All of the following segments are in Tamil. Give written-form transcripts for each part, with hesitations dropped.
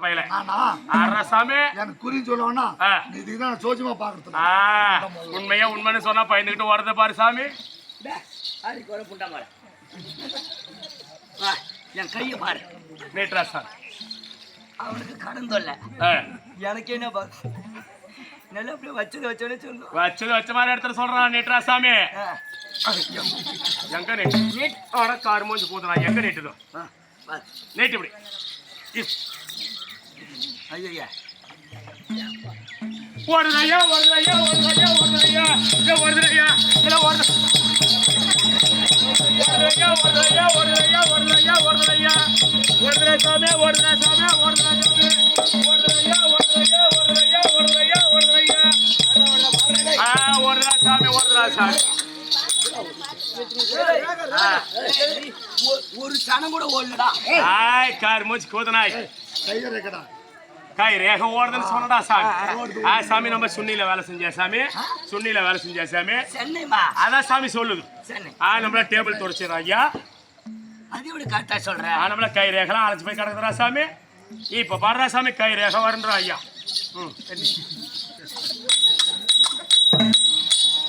பையல ஆறா சாமி எனக்கு குறி சொல்லணும்னா நீ இதுதான் சோஜமா பாக்குறது. உண்மையா உண்மைன்னு சொன்னா பயந்துகிட்டு ஓடுறத பாரு சாமி. என் கையை பாரு நேற்றா சார் அவனுக்கு கடன் தொல்ல எனக்கு என்ன பாரு நல்லா அப்படியே வச்சது வச்சோடனே சொல்லு வச்சது வச்ச மாதிரி இடத்துல சொல்றான் நேற்றா சாமி. எங்க நேட்டு நீட் ஆனா கார் மூஞ்சி போதுனா எங்க நேட்டுதோ நேட்டு இப்படி ஐயா ஓடுதையா ஓடுதையா ஓடுதையா ஓடுதையா ஓடுதையா இல்ல ஓடுது ஓடுதையா ஓடுதையா ஓடுதையா ஓடுதையா ஓடுதையா ஓடுதே சாமி ஓடுதே சாமி ஓடுதே சாமி ஓடுதையா ஓடுதையா ஓடுதையா ஓடுதையா ஓடுதையா ஓடுதே சாமி ஓடுதே சாமி. ஒரு சனம் கூட ஓடலடா. கார் மூச்சு கூதனாய் கையறக்கடா கை ரேக ஓடுதுன்னு சொன்னடா சாமி. சாமி நம்ம சுண்ணில வேலை செஞ்சா சாமி சுண்ணில வேலை செஞ்சா சாமி சென்னைமா அதான் சாமி சொல்லுது. சென்னை நம்மள டேபிள் துடைச்சிடறோம் ஐயா. அது எப்படி கரெக்டா சொல்ற? நம்மள கை ரேகலாம் அழைச்சு போய் கிடக்குறா சாமி. இப்ப பாடுறா சாமி கை ரேக வரன்றா ஐயா.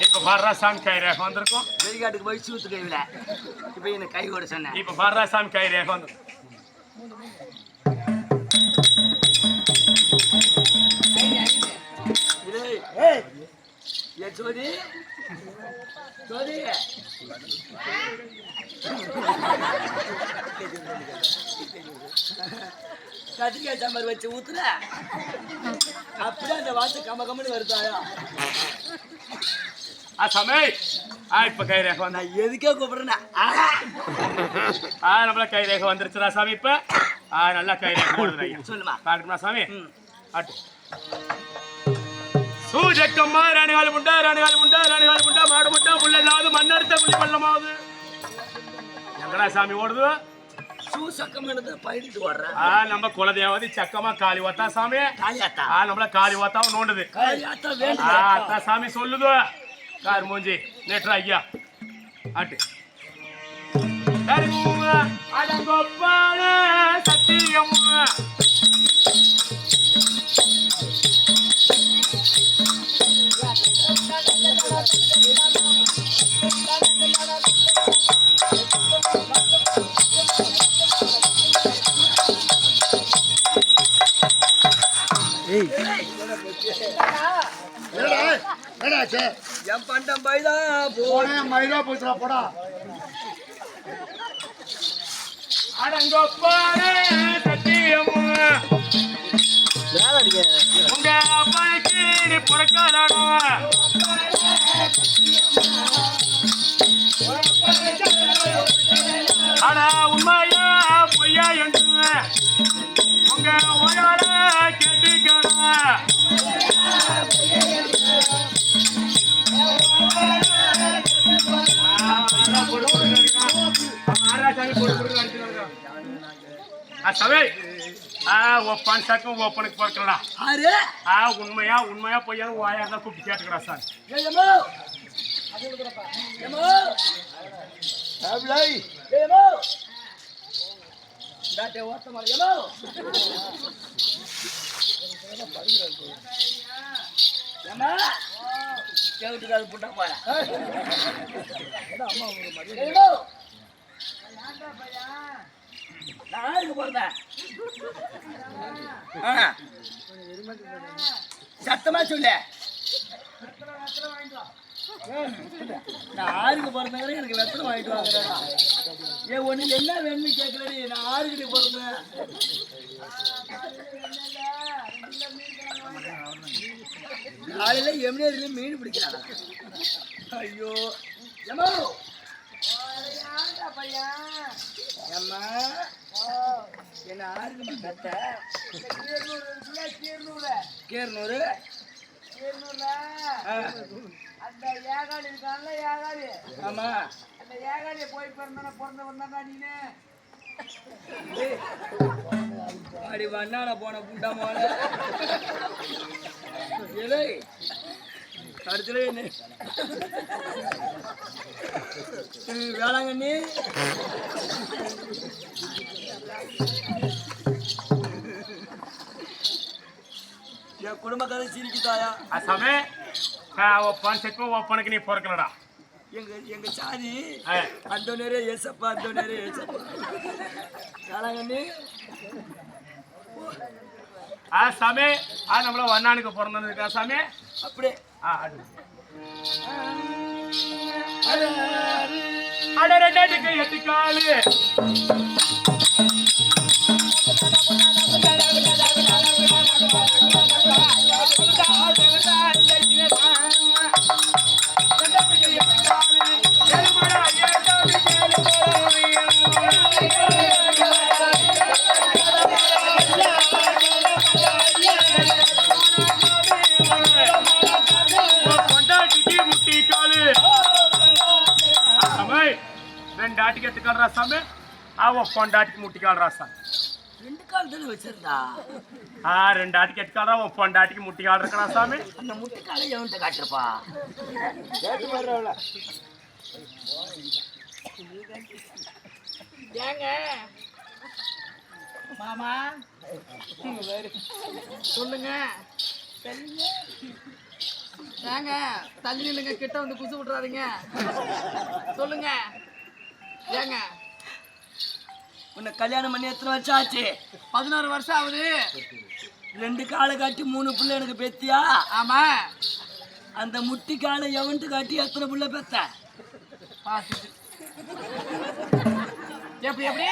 இப்ப பாடுறா சாமி கை ரேக வந்திருக்கும். வெளிக்காட்டுக்கு போய் சூத்து கைவில இப்ப என்ன கை ஓட சொன்னேன். இப்ப பாடுறா சாமி கை ரேக வந்து ஜோதி ஜோதி கத்திரிக்காய் சாம்பார் வச்சு ஊத்துற அப்படியே அந்த வாசு கம்ம கம்மனு வருதாயா சாமி. இப்ப கை ரேக வந்தா எதுக்கே கூப்பிடுறேன். நம்மள கை ரேக வந்துருச்சுடா சாமி. இப்ப நல்லா கை ரேக ஓடுது ஐயா. சொல்லுமா காட்டுமா சாமி ஆட்டு சூஜக்கம்மா ராணிகாலி முண்டா ராணிகாலி முண்டா ராணிகாலி முண்டா மாடு முட்டா முள்ளதாவது மண்ணறுத்த புள்ளி பள்ளமாவது எங்கடா சாமி ஓடுது? சூசக்கம் பயிரிட்டு வர்ற நம்ம குலதேவதி சக்கமா காளி ஓத்தா சாமி. நம்மள காளி ஓத்தாவும் நோண்டுது அத்தா சாமி சொல்லுது. கார் மூஞ்சி நேற்று ஐயா ஆட்டு அடங்கொப்பான சத்தியம் என் பண்டம் பைதா போனே மயிலா போச்சுடா போடா. அடங்கொப்பான சத்தியம் உங்க அப்பாய்க்கு நீ பிறக்காதாடா. ஆனா உண்மையா பொய்யா என்று உங்க ஓயால கேட்டுக்கடா. ஒப்பான் சாக்கும் ஒப்பனுக்கு பார்க்கலடா. உண்மையா உண்மையா பொய்யா வாயா தான் கூப்பிட்டு கேட்டுக்கடா சார். புட்டா போற சத்தமா சொல்லு. நான் ஆறுக்கு பிறந்தவரை எனக்கு வெத்தனை வாங்கிட்டு வாங்குறேன். ஏன் ஒண்ணு என்ன வேணும்னு கேட்கலடி. நான் ஆறுக்கிட்ட பிறந்தேன். காலையில எம்னேரியில மீன் பிடிக்கிறாங்க. ஐயோ எம்மா அம்மா என்ன ஆறுக்கு கத்த கேர்னூறு அந்த ஏகாடி இருக்கான்ல ஏகாடி. ஆமா அந்த ஏகாடியை போய் பிறந்தவன் நீனு. அடி வண்ணால போன புண்டா மோல அடுத்துல என்ன வேளாங்கண்ணி என் குடும்பக்காரன் சிரிக்குதாயா சாமி ஒப்பான் செக்கு ஒப்பனுக்கு நீ பொறுக்கலடா எங்க சாதி ஆ. அந்தோனரே ஏசப்பா அந்தோனரே ஏசப்பா காலாங்கண்ணி சாமி நம்மள வண்ணானுக்கு பிறந்ததுக்கா சாமி அப்படியே ரெண்டாட்டுக்கு 8 காலு ரெண்டாட்டிக்கு 8 கால் ராசாமி பொண்டாட்டிக்கு முட்டிக்கால் ராசா 2 கால் தானே வச்சிருந்தா ரெண்டாட்டிக்கு 8 கால் பொண்டாட்டிக்கு முட்டிக்கால் இருக்கா சாமி அந்த முட்டிக்காலை எவன்கிட்ட காட்டுறப்பா ஏங்க மாமா சொல்லுங்க ஏங்க தள்ளி நில்லுங்க கிட்ட வந்து குசு விட்டுறாதீங்க சொல்லுங்க ஏங்க உன்னை கல்யாணம் பண்ணி எத்தனை வருஷம் ஆச்சு 11 வருஷம் ஆகுது 2 காலை காட்டி 3 புள்ள எனக்கு பெத்தியா ஆமா அந்த முட்டி காலை எவன்ட்டு காட்டி எத்தனை புள்ள பெத்த எப்படி எப்படி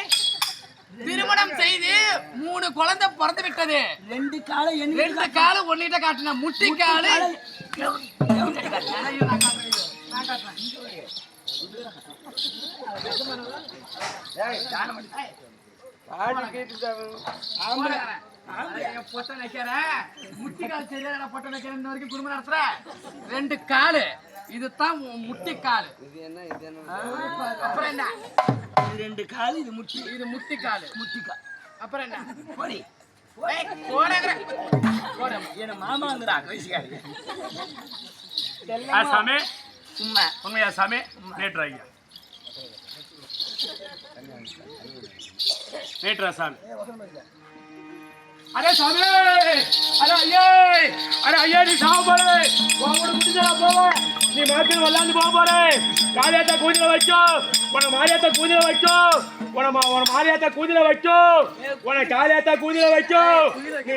திருமணம் செய்து 3 குழந்தை பிறந்து விட்டது 2 காலை 2 கால ஒன்னிட்ட காட்டுன முட்டி காலு முட்டிக்கால் சரியா பொட்டை வைக்கிறேன் இன்ன வரைக்கும் குடும்பம் நடத்துற 2 காலு இதுதான் முட்டி காலு அப்புறம் என்ன இது 2 கால் இது முட்டி இது முட்டி காலு முட்டிக்கா அப்புறம் என்ன போடி என்ன மாமாங்கிறா வயசுக்காரி சாமி உண்மை உண்மையா சாமி நேற்று ஐயா நேற்றா சாமி அரே சாமி அரே ஐயா நீ சாப்பிடு போவேன் நீ மாத்தி விளாண்டு போற காளியாத்த கூதில வச்சோ உன மாரியாத்த கூதில வச்சோ உன மாரியாத்த கூதில வச்சோ உன காளியாத்த கூதில வச்சோ நீ